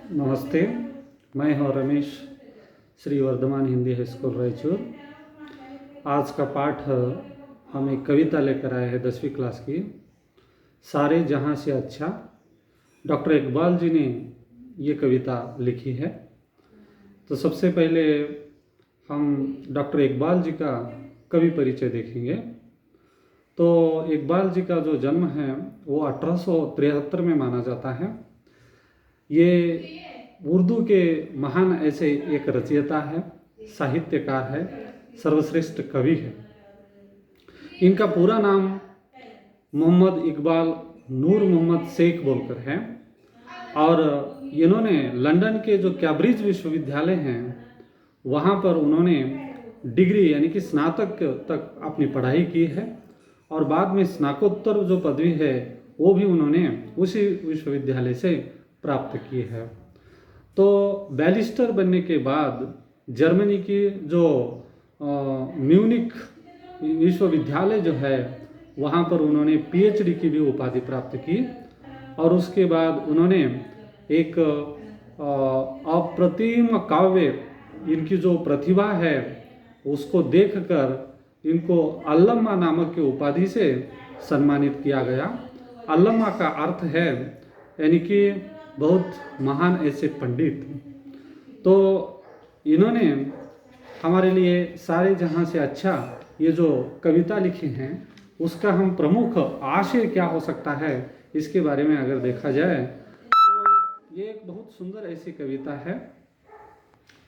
नमस्ते, मैं हूँ रमेश, श्री वर्धमान हिंदी हाई स्कूल रायचूर। आज का पाठ हम एक कविता लेकर आए हैं 10वीं क्लास की, सारे जहाँ से अच्छा। डॉक्टर इकबाल जी ने ये कविता लिखी है। तो सबसे पहले हम डॉक्टर इकबाल जी का कवि परिचय देखेंगे। तो इकबाल जी का जो जन्म है वो 1873 में माना जाता है। ये उर्दू के महान ऐसे एक रचयिता है, साहित्यकार है, सर्वश्रेष्ठ कवि है। इनका पूरा नाम मोहम्मद इकबाल नूर मोहम्मद शेख बोलकर है और इन्होंने लंदन के जो कैम्ब्रिज विश्वविद्यालय हैं वहाँ पर उन्होंने डिग्री यानी कि स्नातक तक अपनी पढ़ाई की है और बाद में स्नातकोत्तर जो पदवी है वो भी उन्होंने उसी विश्वविद्यालय से प्राप्त की है। तो बैरिस्टर बनने के बाद जर्मनी की जो म्यूनिक विश्वविद्यालय जो है वहाँ पर उन्होंने पीएचडी की भी उपाधि प्राप्त की और उसके बाद उन्होंने एक अप्रतिम काव्य, इनकी जो प्रतिभा है उसको देखकर इनको अल्लमा नामक की उपाधि से सम्मानित किया गया। अल्लमा का अर्थ है यानी कि बहुत महान ऐसे पंडित। तो इन्होंने हमारे लिए सारे जहाँ से अच्छा ये जो कविता लिखी हैं उसका हम प्रमुख आशय क्या हो सकता है इसके बारे में अगर देखा जाए तो ये एक बहुत सुंदर ऐसी कविता है।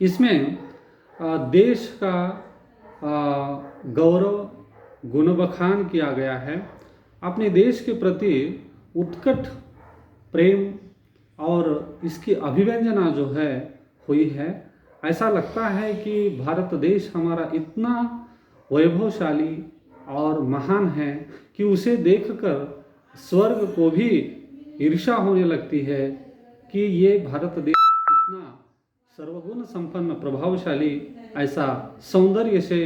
इसमें देश का गौरव गुणबखान किया गया है, अपने देश के प्रति उत्कट प्रेम और इसकी अभिव्यंजना जो है हुई है। ऐसा लगता है कि भारत देश हमारा इतना वैभवशाली और महान है कि उसे देखकर स्वर्ग को भी ईर्ष्या होने लगती है कि ये भारत देश इतना सर्वगुण संपन्न प्रभावशाली, ऐसा सौंदर्य से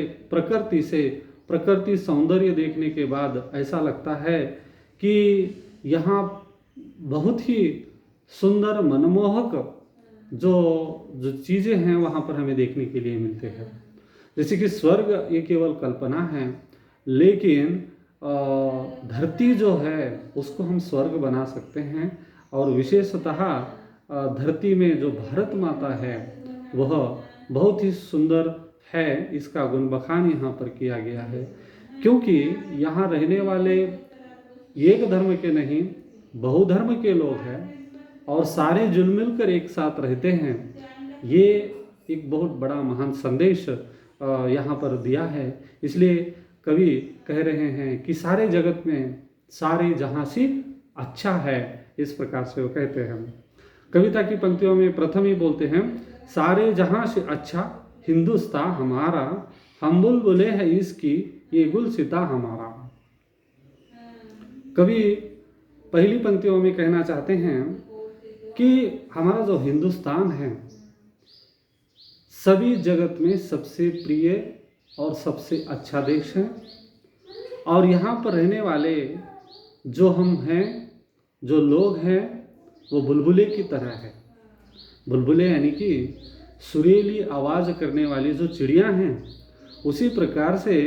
प्रकृति सौंदर्य देखने के बाद ऐसा लगता है कि यहाँ बहुत ही सुंदर मनमोहक जो चीज़ें हैं वहाँ पर हमें देखने के लिए मिलते हैं। जैसे कि स्वर्ग ये केवल कल्पना है, लेकिन धरती जो है उसको हम स्वर्ग बना सकते हैं और विशेषतः धरती में जो भारत माता है वह बहुत ही सुंदर है। इसका गुणबखान यहाँ पर किया गया है क्योंकि यहाँ रहने वाले एक धर्म के नहीं बहुधर्म के लोग हैं और सारे जुल मिलकर एक साथ रहते हैं। ये एक बहुत बड़ा महान संदेश यहाँ पर दिया है। इसलिए कवि कह रहे हैं कि सारे जगत में सारे जहाँ से अच्छा है, इस प्रकार से वो कहते हैं। कविता की पंक्तियों में प्रथम ही बोलते हैं, सारे जहाँ से अच्छा हिंदुस्तान हमारा, हम बुलबुलें हैं इसकी ये गुलसिता हमारा। कवि पहली पंक्तियों में कहना चाहते हैं कि हमारा जो हिंदुस्तान है सभी जगत में सबसे प्रिय और सबसे अच्छा देश है और यहाँ पर रहने वाले जो हम हैं, जो लोग हैं, वो बुलबुले की तरह है। बुलबुले यानी कि सुरीली आवाज़ करने वाली जो चिड़िया हैं, उसी प्रकार से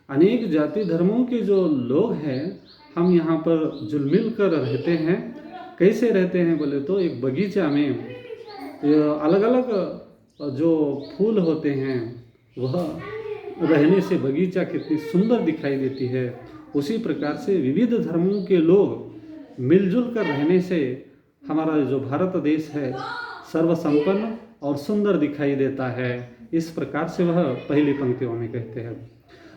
अनेक जाति धर्मों के जो लोग हैं हम यहाँ पर जुल मिल कर रहते हैं। कैसे रहते हैं बोले तो एक बगीचा में अलग अलग जो फूल होते हैं वह रहने से बगीचा कितनी सुंदर दिखाई देती है। उसी प्रकार से विविध धर्मों के लोग मिलजुल कर रहने से हमारा जो भारत देश है सर्वसंपन्न और सुंदर दिखाई देता है। इस प्रकार से वह पहली पंक्तियों में कहते हैं।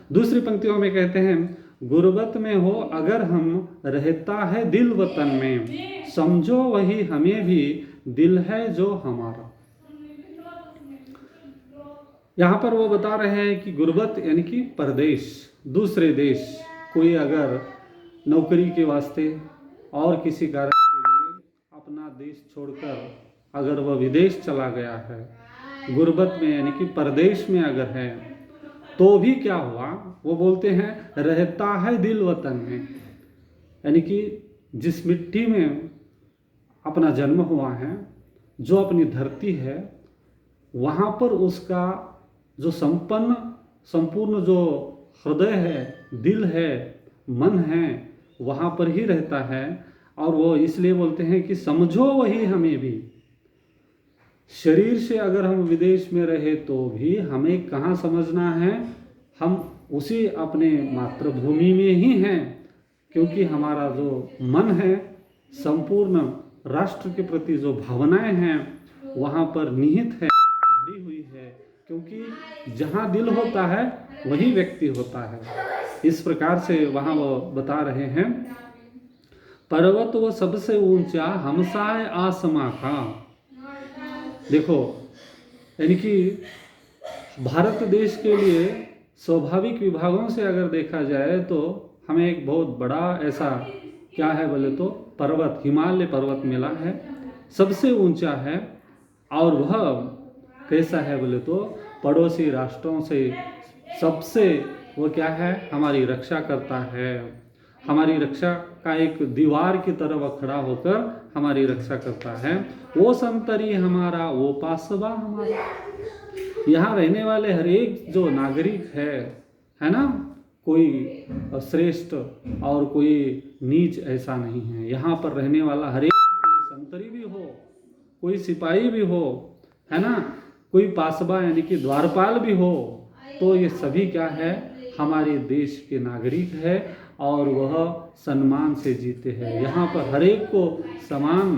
दूसरी पंक्तियों में कहते हैं, गुर्बत में हो अगर हम रहता है दिल वतन में, समझो वही हमें भी दिल है जो हमारा। यहाँ पर वो बता रहे हैं कि गुर्बत यानी कि परदेश, दूसरे देश। कोई अगर नौकरी के वास्ते और किसी कारण के लिए अपना देश छोड़कर अगर वह विदेश चला गया है, गुर्बत में यानी कि परदेश में अगर है, तो भी क्या हुआ, वो बोलते हैं रहता है दिल वतन में, यानी कि जिस मिट्टी में अपना जन्म हुआ है जो अपनी धरती है वहाँ पर उसका जो संपूर्ण जो हृदय है, दिल है, मन है, वहाँ पर ही रहता है। और वो इसलिए बोलते हैं कि समझो वही हमें भी। शरीर से अगर हम विदेश में रहे तो भी हमें कहाँ समझना है, हम उसी अपने मातृभूमि में ही हैं, क्योंकि हमारा जो मन है, संपूर्ण राष्ट्र के प्रति जो भावनाएं हैं वहाँ पर निहित है, भरी हुई है, क्योंकि जहाँ दिल होता है वही व्यक्ति होता है। इस प्रकार से वहाँ वो बता रहे हैं, पर्वत वो सबसे ऊंचा हमसाए आसमां का। देखो, यानी कि भारत देश के लिए स्वाभाविक विभागों से अगर देखा जाए तो हमें एक बहुत बड़ा ऐसा क्या है बोले तो पर्वत, हिमालय पर्वत मिला है, सबसे ऊंचा है। और वह कैसा है बोले तो पड़ोसी राष्ट्रों से सबसे वो क्या है, हमारी रक्षा करता है। हमारी रक्षा का एक दीवार की तरह वह खड़ा होकर हमारी रक्षा करता है। वो संतरी हमारा, वो पासबा हमारा। यहाँ रहने वाले हर एक जो नागरिक है ना, कोई श्रेष्ठ और कोई नीच ऐसा नहीं है। यहाँ पर रहने वाला हर एक, कोई संतरी भी हो, कोई सिपाही भी हो, है ना, कोई पासबा यानी कि द्वारपाल भी हो, तो ये सभी क्या है, हमारे देश के नागरिक है और वह सम्मान से जीते हैं। यहाँ पर हर एक को समान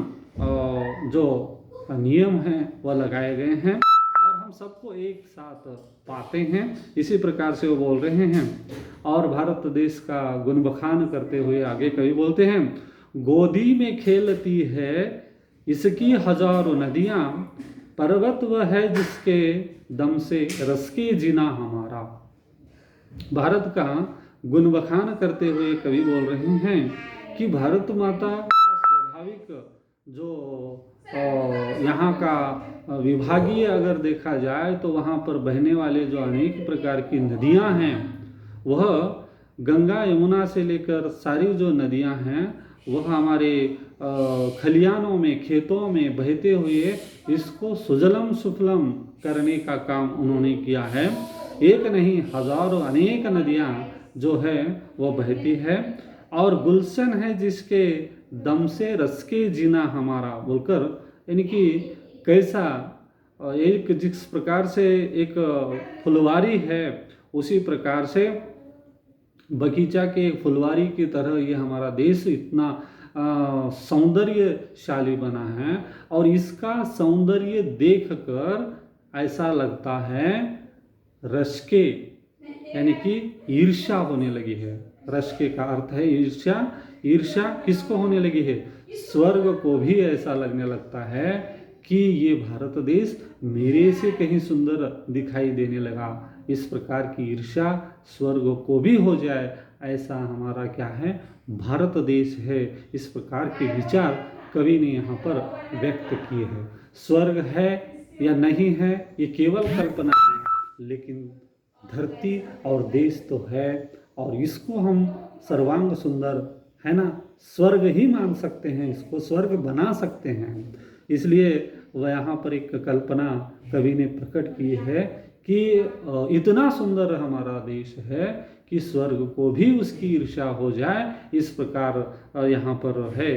जो नियम हैं वह लगाए गए हैं और हम सबको एक साथ पाते हैं। इसी प्रकार से वो बोल रहे हैं। और भारत देश का गुण बखान करते हुए आगे कवि बोलते हैं, गोदी में खेलती है इसकी हजारों नदियाँ, पर्वत वह है जिसके दम से रस के जीना हमारा। भारत का गुण बखान करते हुए कवि बोल रहे हैं कि भारत माता का स्वाभाविक जो यहाँ का विभागीय अगर देखा जाए तो वहाँ पर बहने वाले जो अनेक प्रकार की नदियाँ हैं, वह गंगा यमुना से लेकर सारी जो नदियाँ हैं वह हमारे खलियानों में, खेतों में बहते हुए इसको सुजलम सुफलम करने का काम उन्होंने किया है। एक नहीं, हजारों अनेक नदियाँ जो है वह बहती है और गुलशन है जिसके दम से रस के जीना हमारा बोलकर, यानी कि कैसा एक जिस प्रकार से एक फुलवारी है उसी प्रकार से बगीचा के फुलवारी की तरह ये हमारा देश इतना सौंदर्यशाली बना है। और इसका सौंदर्य देखकर ऐसा लगता है रस के, यानी कि ईर्ष्या होने लगी है। रस के का अर्थ है ईर्ष्या। ईर्ष्या किसको होने लगी है? स्वर्ग को भी ऐसा लगने लगता है कि ये भारत देश मेरे से कहीं सुंदर दिखाई देने लगा। इस प्रकार की ईर्ष्या स्वर्ग को भी हो जाए, ऐसा हमारा क्या है, भारत देश है। इस प्रकार के विचार कवि ने यहाँ पर व्यक्त किए हैं। स्वर्ग है या नहीं है ये केवल कल्पना है, लेकिन धरती और देश तो है और इसको हम सर्वांग सुंदर, है ना, स्वर्ग ही मान सकते हैं, इसको स्वर्ग बना सकते हैं। इसलिए वह यहाँ पर एक कल्पना कवि ने प्रकट की है कि इतना सुंदर हमारा देश है कि स्वर्ग को भी उसकी ईर्ष्या हो जाए। इस प्रकार यहाँ पर है,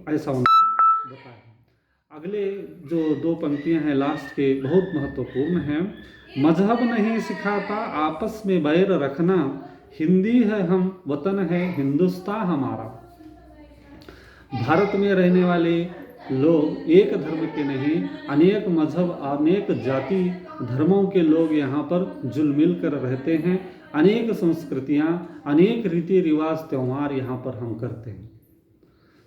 ऐसा उन्होंने बताया। अगले जो दो पंक्तियाँ हैं लास्ट के, बहुत महत्वपूर्ण हैं। मजहब नहीं सिखाता आपस में बैर रखना, हिंदी है हम वतन है हिंदुस्तान हमारा। भारत में रहने वाले लोग एक धर्म के नहीं, अनेक मजहब, अनेक जाति धर्मों के लोग यहाँ पर जुल मिल कर रहते हैं। अनेक संस्कृतियाँ, अनेक रीति रिवाज, त्यौहार यहाँ पर हम करते हैं।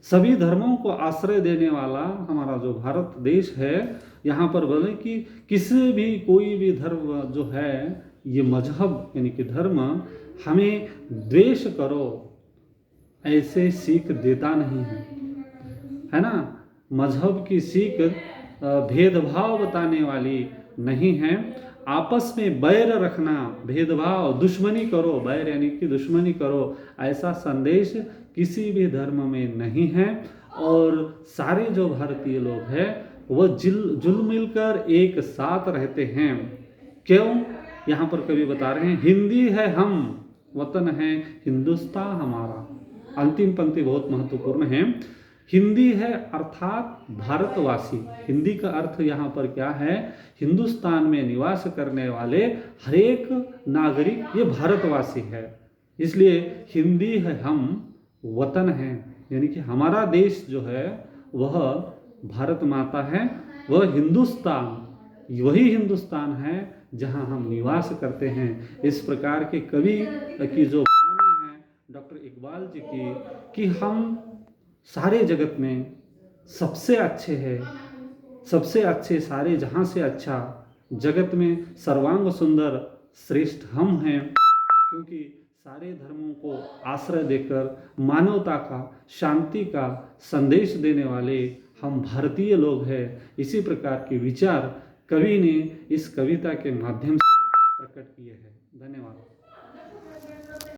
सभी धर्मों को आश्रय देने वाला हमारा जो भारत देश है, यहाँ पर बोले कि किसी भी कोई भी धर्म जो है, ये मजहब यानी कि धर्म हमें द्वेष करो ऐसे सीख देता नहीं है ना। मजहब की सीख भेदभाव बताने वाली नहीं है। आपस में बैर रखना, भेदभाव, दुश्मनी करो, बैर यानी कि दुश्मनी करो, ऐसा संदेश किसी भी धर्म में नहीं है। और सारे जो भारतीय लोग हैं वह जुल मिलकर एक साथ रहते हैं। क्यों? यहाँ पर कवि बता रहे हैं, हिंदी है हम, वतन है हिंदुस्तान हमारा। अंतिम पंक्ति बहुत महत्वपूर्ण है। हिंदी है अर्थात भारतवासी। हिंदी का अर्थ यहाँ पर क्या है? हिंदुस्तान में निवास करने वाले हर एक नागरिक ये भारतवासी है। इसलिए हिंदी है हम, वतन है, यानी कि हमारा देश जो है वह भारत माता है, वह हिंदुस्तान, वही हिंदुस्तान है जहां हम निवास करते हैं। इस प्रकार के कवि की जो भावना है डॉक्टर इकबाल जी की, कि हम सारे जगत में सबसे अच्छे हैं, सबसे अच्छे, सारे जहां से अच्छा, जगत में सर्वांग सुंदर श्रेष्ठ हम हैं, क्योंकि सारे धर्मों को आश्रय देकर मानवता का, शांति का संदेश देने वाले हम भारतीय लोग हैं। इसी प्रकार के विचार कवि ने इस कविता के माध्यम से प्रकट किए हैं। धन्यवाद।